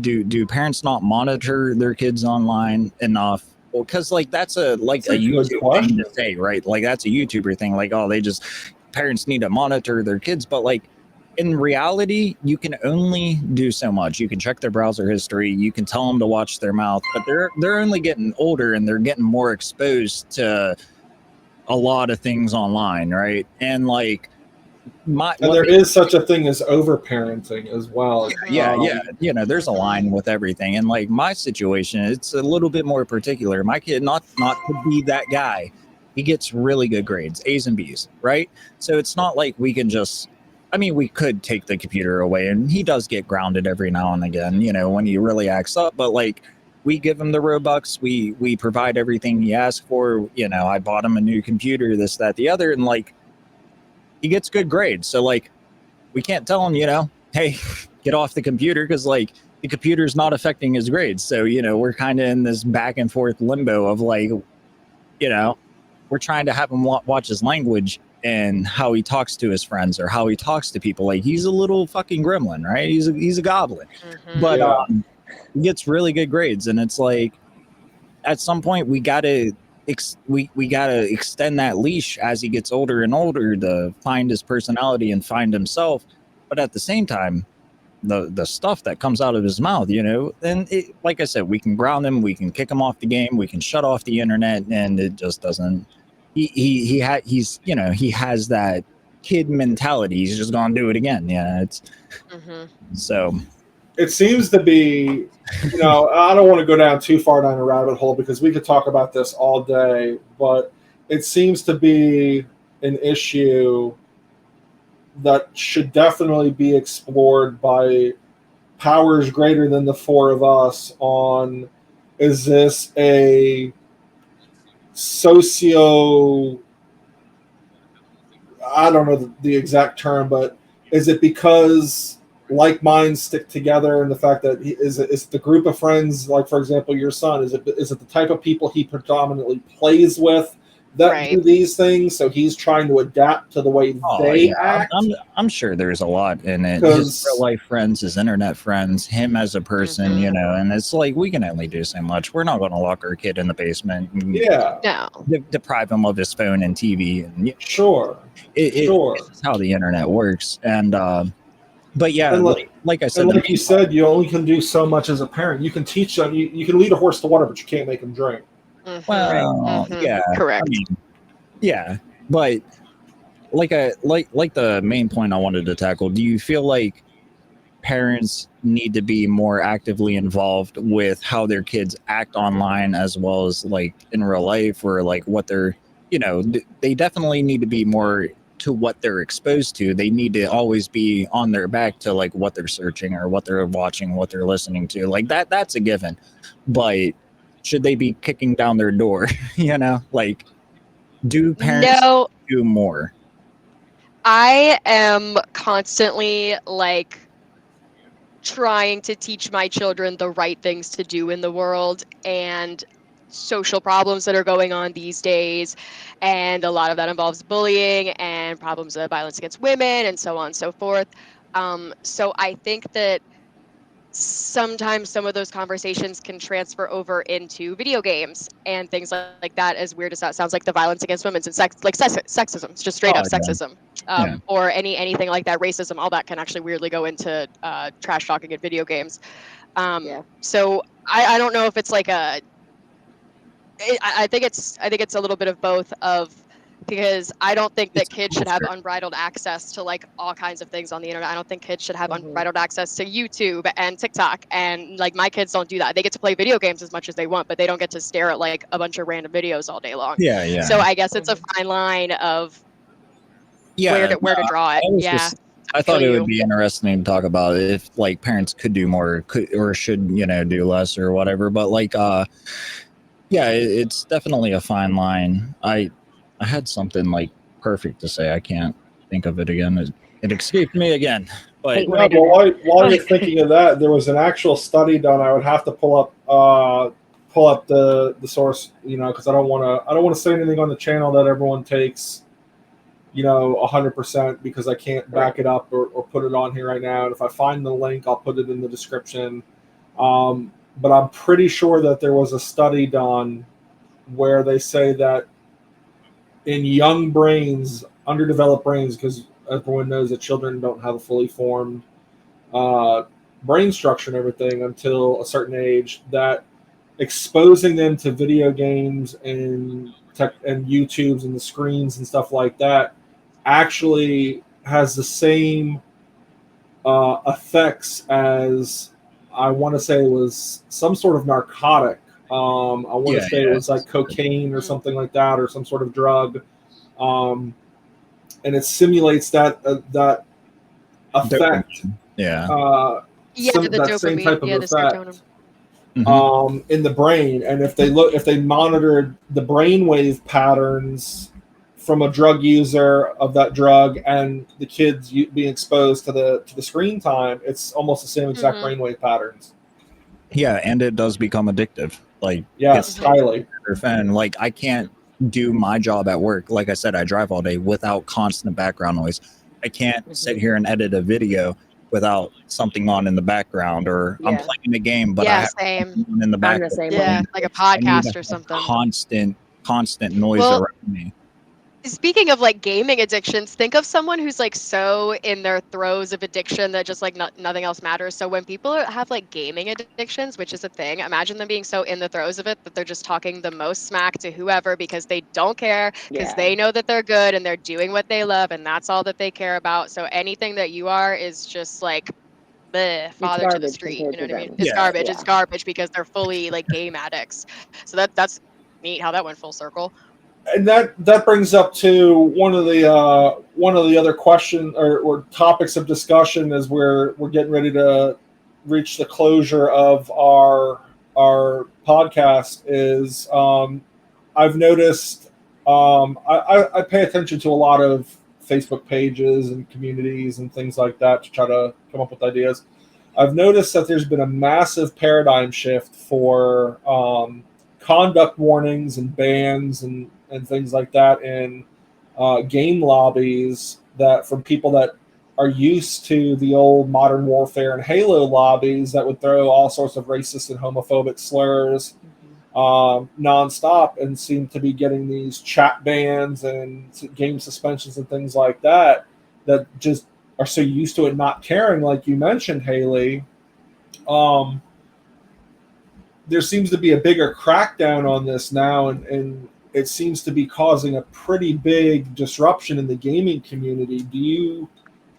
do parents not monitor their kids online enough? Well, because like that's a good YouTube question. thing to say, right? Like that's a YouTuber thing. Like, oh, parents need to monitor their kids, but like in reality, you can only do so much. You can check their browser history, you can tell them to watch their mouth, but they're only getting older and they're getting more exposed to a lot of things online, right? And like And there is such a thing as overparenting as well. yeah, you know, there's a line with everything, and like my situation, it's a little bit more particular. My kid, not to be that guy, he gets really good grades, A's and B's, right? So it's not like we can just, I mean, we could take the computer away, and he does get grounded every now and again, you know, when he really acts up, but like we give him the Robux, we provide everything he asks for. You know, I bought him a new computer, this, that, the other, and like he gets good grades. So like we can't tell him, you know, hey, get off the computer, because like the computer's not affecting his grades. So, you know, we're kind of in this back and forth limbo of like, you know, we're trying to have him watch his language and how he talks to his friends or how he talks to people. Like he's a little fucking gremlin, right? He's a goblin, but he gets really good grades, and it's like at some point we gotta we gotta extend that leash as he gets older and older to find his personality and find himself. But at the same time, the stuff that comes out of his mouth, you know, and like I said, we can ground him, we can kick him off the game, we can shut off the internet, and it just doesn't. He's you know, he has that kid mentality. He's just gonna do it again. Yeah, it's so. It seems to be, you know, I don't want to go down too far down a rabbit hole because we could talk about this all day, but it seems to be an issue that should definitely be explored by powers greater than the 4 of us on, is this a socio, I don't know the exact term, but is it because like minds stick together, and the fact that is it the group of friends, like for example your son, is it the type of people he predominantly plays with that do these things, so he's trying to adapt to the way they act? I'm sure there's a lot in it. His real life friends, his internet friends, him as a person, you know, and it's like we can only do so much. We're not going to lock our kid in the basement and deprive him of his phone and TV. And it's how the internet works. And but yeah, like I said, and like you said, you only can do so much as a parent. You can teach them, you can lead a horse to water, but you can't make him drink. Well, yeah, correct. I mean, yeah, but like the main point I wanted to tackle, do you feel like parents need to be more actively involved with how their kids act online as well as like in real life, or like what they're, you know, they definitely need to be more to what they're exposed to? They need to always be on their back to like what they're searching or what they're watching, what they're listening to, like that's a given. But should they be kicking down their door? You know, like, do parents do more? I am constantly like trying to teach my children the right things to do in the world, and social problems that are going on these days, and a lot of that involves bullying and problems of violence against women and so on and so forth. So I think that sometimes some of those conversations can transfer over into video games and things like that. As weird as that sounds, like the violence against women and sexism, it's just straight up sexism, or anything like that, racism, all that can actually weirdly go into trash talking in video games. So I don't know if it's like I think it's a little bit of both because I don't think that kids should have unbridled access to like all kinds of things on the internet. I don't think kids should have unbridled access to YouTube and TikTok, and like my kids don't do that. They get to play video games as much as they want, but they don't get to stare at like a bunch of random videos all day long. Yeah. So I guess it's a fine line of where to draw it. I thought it would be interesting to talk about if like parents could do more, or should, do less or whatever. But like, it's definitely a fine line. I had something like perfect to say. I can't think of it again. It escaped me again. But while you're thinking of that, there was an actual study done. I would have to pull up the source, because I don't want to say anything on the channel that everyone takes 100%, because I can't back it up or put it on here right now. And if I find the link, I'll put it in the description. But I'm pretty sure that there was a study done where they say that in young brains, underdeveloped brains, because everyone knows that children don't have a fully formed brain structure and everything until a certain age, that exposing them to video games and YouTubes and the screens and stuff like that actually has the same effects as, I want to say it was some sort of narcotic. I want to say it was like cocaine or something like that, or some sort of drug. And it simulates that effect. That same type of effect in the brain. And if they monitored the brainwave patterns from a drug user of that drug and the kids being exposed to the screen time, it's almost the same exact brainwave patterns. Yeah, and it does become addictive. Like, yes, highly. And like, I can't do my job at work. Like I said, I drive all day without constant background noise. I can't sit here and edit a video without something on in the background, or I'm playing a game, but I have something in the background. Like a podcast or something. Constant noise around me. Speaking of like gaming addictions, think of someone who's like so in their throes of addiction that just like nothing else matters. So when people have like gaming addictions, which is a thing, imagine them being so in the throes of it that they're just talking the most smack to whoever because they don't care, because they know that they're good and they're doing what they love and that's all that they care about. So anything that you are is just like father to the street. You know what I mean? It's garbage. It's garbage because they're fully like game addicts. So that's neat how that went full circle. And that brings up to one of the other questions or topics of discussion as we're getting ready to reach the closure of our podcast. Is I've noticed I pay attention to a lot of Facebook pages and communities and things like that to try to come up with ideas. I've noticed that there's been a massive paradigm shift for conduct warnings and bans and things like that in game lobbies, that from people that are used to the old Modern Warfare and Halo lobbies that would throw all sorts of racist and homophobic slurs nonstop, and seem to be getting these chat bans and game suspensions and things like that just are so used to it not caring, like you mentioned, Hayley. There seems to be a bigger crackdown on this now, and it seems to be causing a pretty big disruption in the gaming community. Do you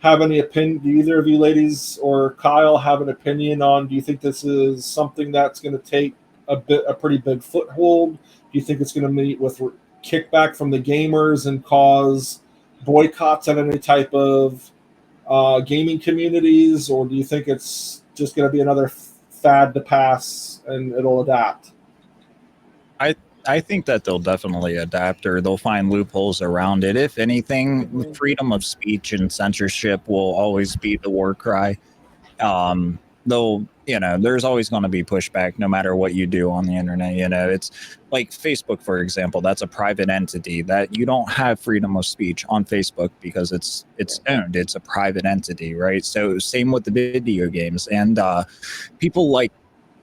have any opinion? Do either of you ladies or Kyle have an opinion on, do you think this is something that's going to take a pretty big foothold? Do you think it's going to meet with kickback from the gamers and cause boycotts at any type of gaming communities? Or do you think it's just going to be another fad to pass and it'll adapt? I think that they'll definitely adapt, or they'll find loopholes around it. If anything, freedom of speech and censorship will always be the war cry. they'll, there's always going to be pushback no matter what you do on the internet. It's like Facebook, for example. That's a private entity that you don't have freedom of speech on Facebook because it's owned. It's a private entity, right? So same with the video games. And people like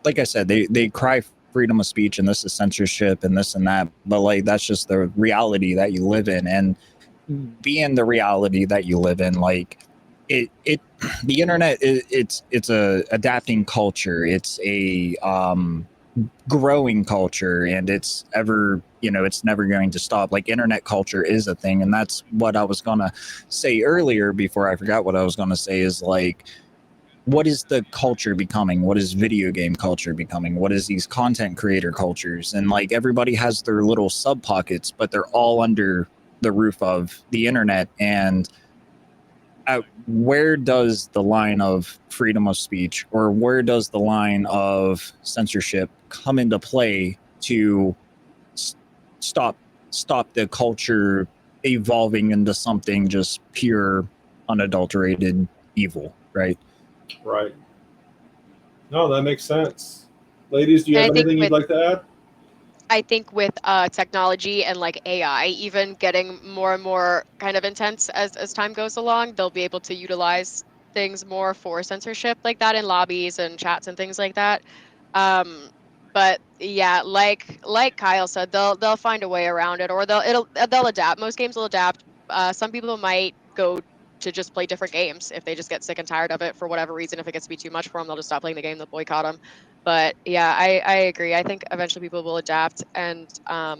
I said, they cry freedom of speech and this is censorship and this and that, but like that's just the reality that you live in. And being the reality that you live in, like it the internet, it's a adapting culture. It's a growing culture, and it's never going to stop. Like internet culture is a thing, and that's what I was gonna say earlier before I forgot what I was gonna say is like, what is the culture becoming? What is video game culture becoming? What is these content creator cultures? And like everybody has their little sub pockets, but they're all under the roof of the internet. And where does the line of freedom of speech, or where does the line of censorship come into play to stop the culture evolving into something just pure, unadulterated evil, right? Right. No, that makes sense. Ladies, do you And have I think anything you'd like to add? I think with technology and like AI even getting more and more kind of intense as time goes along, they'll be able to utilize things more for censorship like that in lobbies and chats and things like that. But yeah, like Kyle said, they'll find a way around it, or they'll adapt. Most games will adapt. Some people might go to just play different games if they just get sick and tired of it for whatever reason. If it gets to be too much for them, they'll just stop playing the game. They'll boycott them. But yeah, I agree. I think eventually people will adapt, and I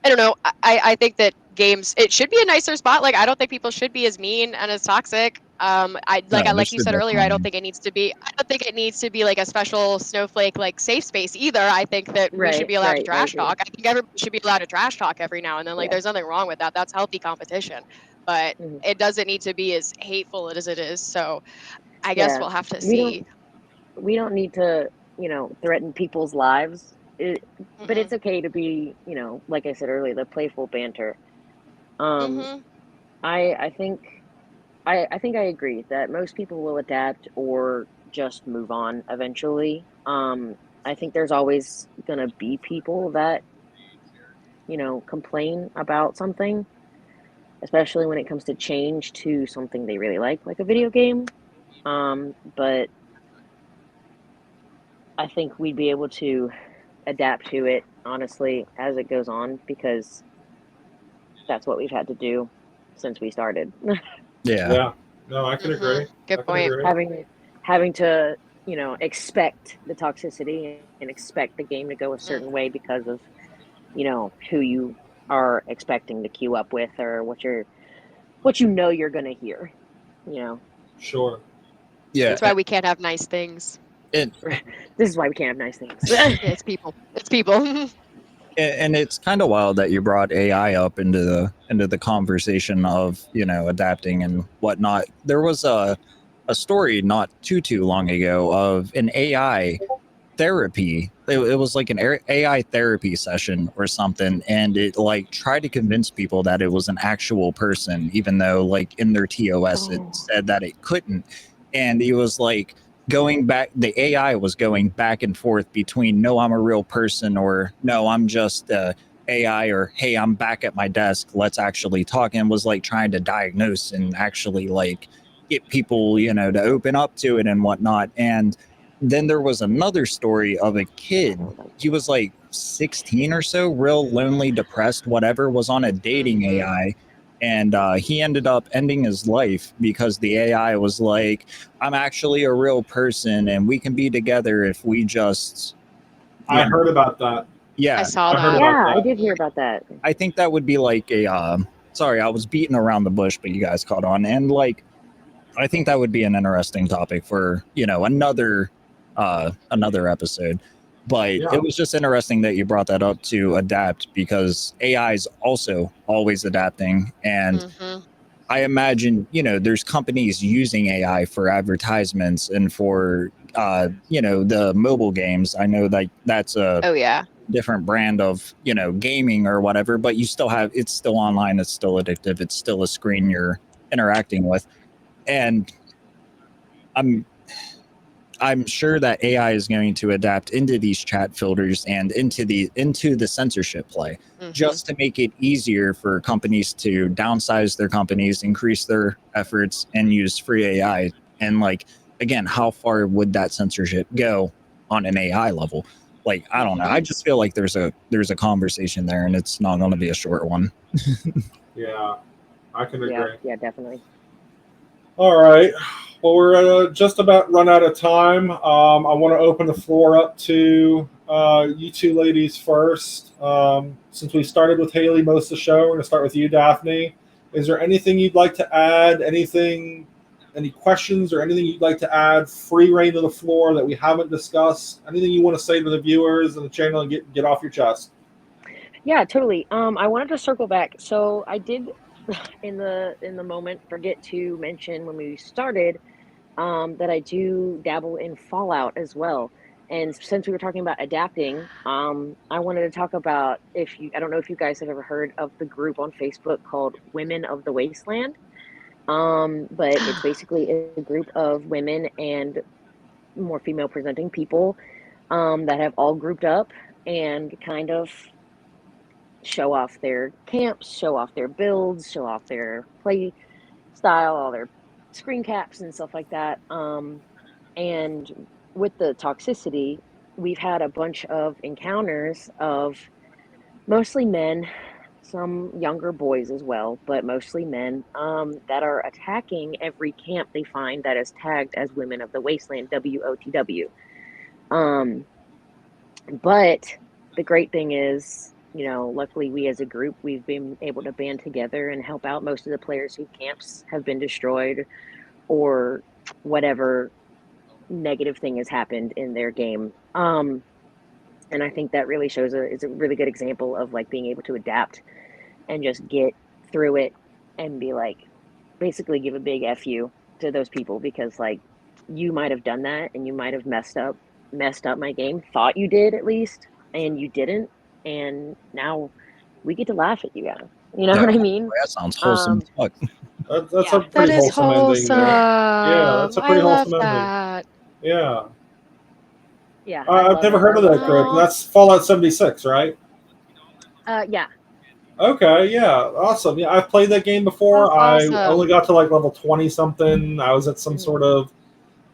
don't know. I think that games, it should be a nicer spot. Like I don't think people should be as mean and as toxic. Like you said earlier, I don't think it needs to be. I don't think it needs to be like a special snowflake like safe space either. I think that we should be allowed to trash talk. I think everybody should be allowed to trash talk every now and then. Like there's nothing wrong with that. That's healthy competition. But it doesn't need to be as hateful as it is. So I guess we'll have to see. We don't need to, threaten people's lives. But it's okay to be, like I said earlier, the playful banter. I think I agree that most people will adapt or just move on eventually. I think there's always gonna be people that, complain about something, especially when it comes to change to something they really like a video game. But I think we'd be able to adapt to it, honestly, as it goes on, because that's what we've had to do since we started. Yeah. No, I can agree. Good point. Having to, expect the toxicity and expect the game to go a certain way because of, who you are expecting to queue up with, or what you're gonna hear. Sure. Yeah. That's why we can't have nice things. This is why we can't have nice things. It's people. It's people. And it's kind of wild that you brought AI up into the conversation of adapting and whatnot. There was a story not too long ago of an AI therapy. It was like an AI therapy session or something, and it like tried to convince people that it was an actual person, even though like in their TOS it said that it couldn't. And it was like going back, the AI was going back and forth between no, I'm a real person, or no, I'm just AI, or hey, I'm back at my desk, let's actually talk, and was like trying to diagnose and actually like get people to open up to it and whatnot. And then there was another story of a kid, he was like 16 or so, real lonely, depressed, whatever, was on a dating AI. And he ended up ending his life because the AI was like, I'm actually a real person and we can be together if we just... I heard about that. I saw that. I did hear about that. I think that would be like a... sorry, I was beating around the bush, but you guys caught on. And like, I think that would be an interesting topic for, another episode. But it was just interesting that you brought that up to adapt, because AI is also always adapting. And I imagine, there's companies using AI for advertisements and for, the mobile games. I know that that's a different brand of, gaming or whatever, but you still have, it's still online. It's still addictive. It's still a screen you're interacting with. And I'm sure that AI is going to adapt into these chat filters and into the censorship play, just to make it easier for companies to downsize their companies, increase their efforts, and use free AI. And like, again, how far would that censorship go on an AI level? Like, I don't know. I just feel like there's a conversation there, and it's not going to be a short one. Yeah, I can agree. Yeah, definitely. All right. Well, we're just about run out of time. I want to open the floor up to you two ladies first. Since we started with Hayley most of the show, we're going to start with you, Daphne. Is there anything you'd like to add? Any questions or anything you'd like to add? Free reign to the floor that we haven't discussed. Anything you want to say to the viewers and the channel and get off your chest? Yeah, totally. I wanted to circle back. So I did in the moment forget to mention when we started that I do dabble in Fallout as well. And since we were talking about adapting, I wanted to talk about I don't know if you guys have ever heard of the group on Facebook called Women of the Wasteland. But it's basically a group of women and more female presenting people that have all grouped up and kind of show off their camps, show off their builds, show off their play style, all their screen caps and stuff like that. And with the toxicity, we've had a bunch of encounters of mostly men, some younger boys as well, but mostly men that are attacking every camp they find that is tagged as Women of the Wasteland, WOTW. But the great thing is, luckily we as a group, we've been able to band together and help out most of the players whose camps have been destroyed or whatever negative thing has happened in their game. And I think that really is a really good example of like being able to adapt and just get through it and be like, basically give a big F you to those people, because like you might have done that and you might have messed up my game, thought you did at least, and you didn't. And now we get to laugh at you guys. You know what I mean? That sounds wholesome. That's a pretty wholesome ending there. Yeah, that's a pretty wholesome ending. That. Yeah. Yeah. I've never heard of that group. That's Fallout 76, right? Yeah. Okay, yeah, awesome. Yeah, I've played that game before. That's awesome. I only got to like level 20 something. I was at some sort of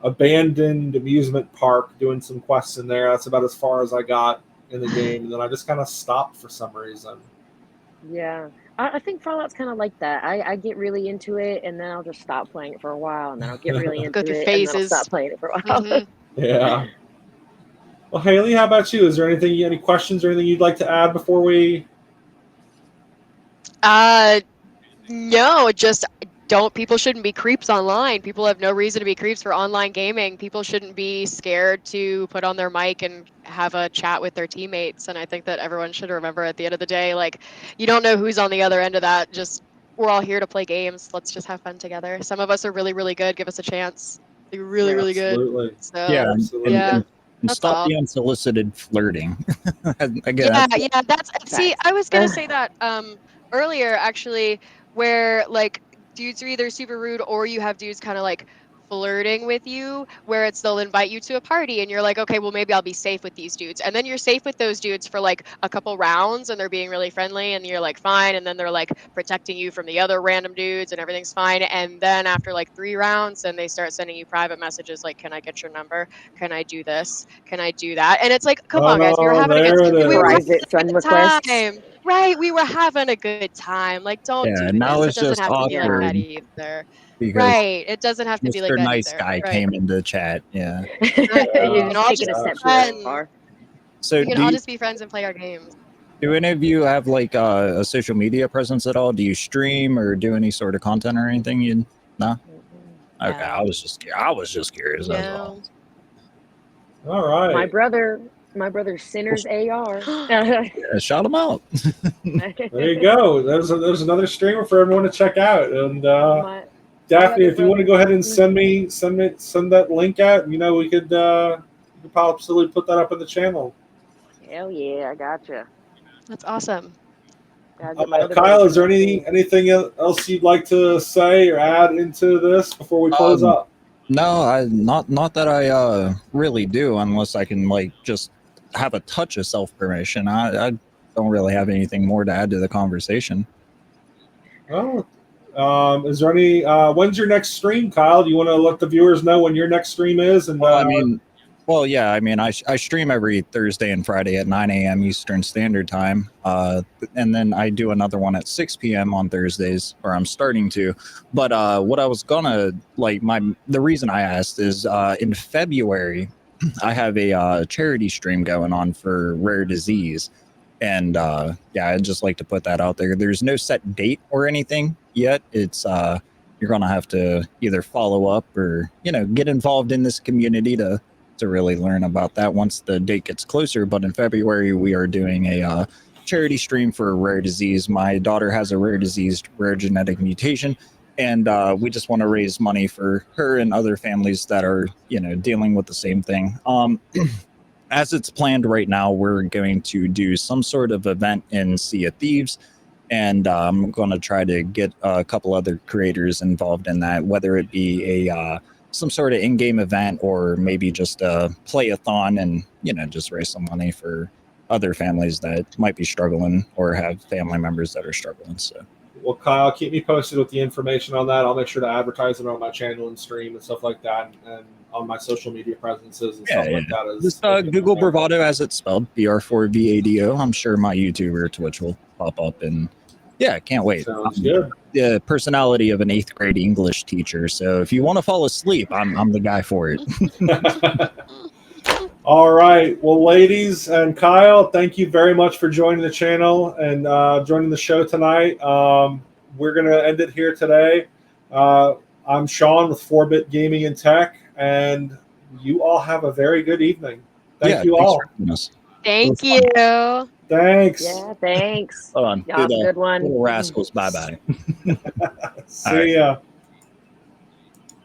abandoned amusement park doing some quests in there. That's about as far as I got in the game, and then I just kind of stopped for some reason. Yeah, I think Fallout's kind of like that. I get really into it, and then I'll just stop playing it for a while, and then I'll get really into Go through it, phases. and then I'll stop playing it for a while. Yeah. Well, Hayley, how about you? Is there any questions or anything you'd like to add before we? No, just people shouldn't be creeps online. People have no reason to be creeps for online gaming. People shouldn't be scared to put on their mic and have a chat with their teammates. And I think that everyone should remember at the end of the day, like, you don't know who's on the other end of that. Just, we're all here to play games. Let's just have fun together. Some of us are really, really good. Give us a chance. Be really, really good. Absolutely. So, yeah, absolutely. And that's stop all. the unsolicited flirting. See, I was gonna say that earlier actually, where like dudes are either super rude or you have dudes kind of like flirting with you, where they'll invite you to a party and you're like, okay, well maybe I'll be safe with these dudes, and then you're safe with those dudes for like a couple rounds and they're being really friendly and you're like fine, and then they're like protecting you from the other random dudes and everything's fine, and then after like 3 rounds then they start sending you private messages like, can I get your number, can I do this, can I do that, and it's like, come on guys, we were having a good time. We were having Private friend requests. Right, we were having a good time. Like, don't do now this. it's It doesn't just have to be like that awkward either. because Right, it doesn't have to be like Mr. that Nice either. Guy Right. came into chat. Yeah. You're can all just taking a just step be too friends. far. So We can all just be friends and play our games. do any of you have like a social media presence at all? Do you stream or do any sort of content or anything? No? Okay, No. I was just curious. That's all. All right. My brother Sinner's AR. Yeah, shout him out. There you go. There's another streamer for everyone to check out. And Daphne, if you want to go ahead and send that link out, we could possibly put that up in the channel. Hell yeah, I gotcha. That's awesome. Kyle, is there anything else you'd like to say or add into this before we close up? No, not that I really do, unless I can like just have a touch of self permission. I don't really have anything more to add to the conversation. Oh, is there any? When's your next stream, Kyle? Do you want to let the viewers know when your next stream is? And yeah, I mean, I stream every Thursday and Friday at 9 a.m. Eastern Standard Time, and then I do another one at 6 p.m. on Thursdays, or I'm starting to. But what I was gonna like, the reason I asked is in February, I have a charity stream going on for rare disease, and yeah, I'd just like to put that out there. There's no set date or anything yet. It's you're gonna have to either follow up or get involved in this community to really learn about that once the date gets closer. But in February, we are doing a charity stream for a rare disease. My daughter has a rare disease, rare genetic mutation, and we just want to raise money for her and other families that are dealing with the same thing. As it's planned right now, we're going to do some sort of event in Sea of Thieves, and I'm going to try to get a couple other creators involved in that, whether it be a some sort of in-game event or maybe just a play-a-thon and just raise some money for other families that might be struggling or have family members that are struggling. So well, Kyle, keep me posted with the information on that. I'll make sure to advertise it on my channel and stream and stuff like that, and on my social media presences and stuff like that. Just Google Bravado as it's spelled, BR4VADO. I'm sure my YouTube or Twitch will pop up, and yeah, can't wait. Sounds good. The personality of an 8th grade English teacher. So if you want to fall asleep, I'm the guy for it. All right. Well, ladies and Kyle, thank you very much for joining the channel and joining the show tonight. We're going to end it here today. I'm Sean with 4-Bit Gaming and Tech, and you all have a very good evening. Thank you all. Thank you. Thanks. Yeah, thanks. Hold on. Y'all have a good one. Little rascals. Bye-bye. See ya.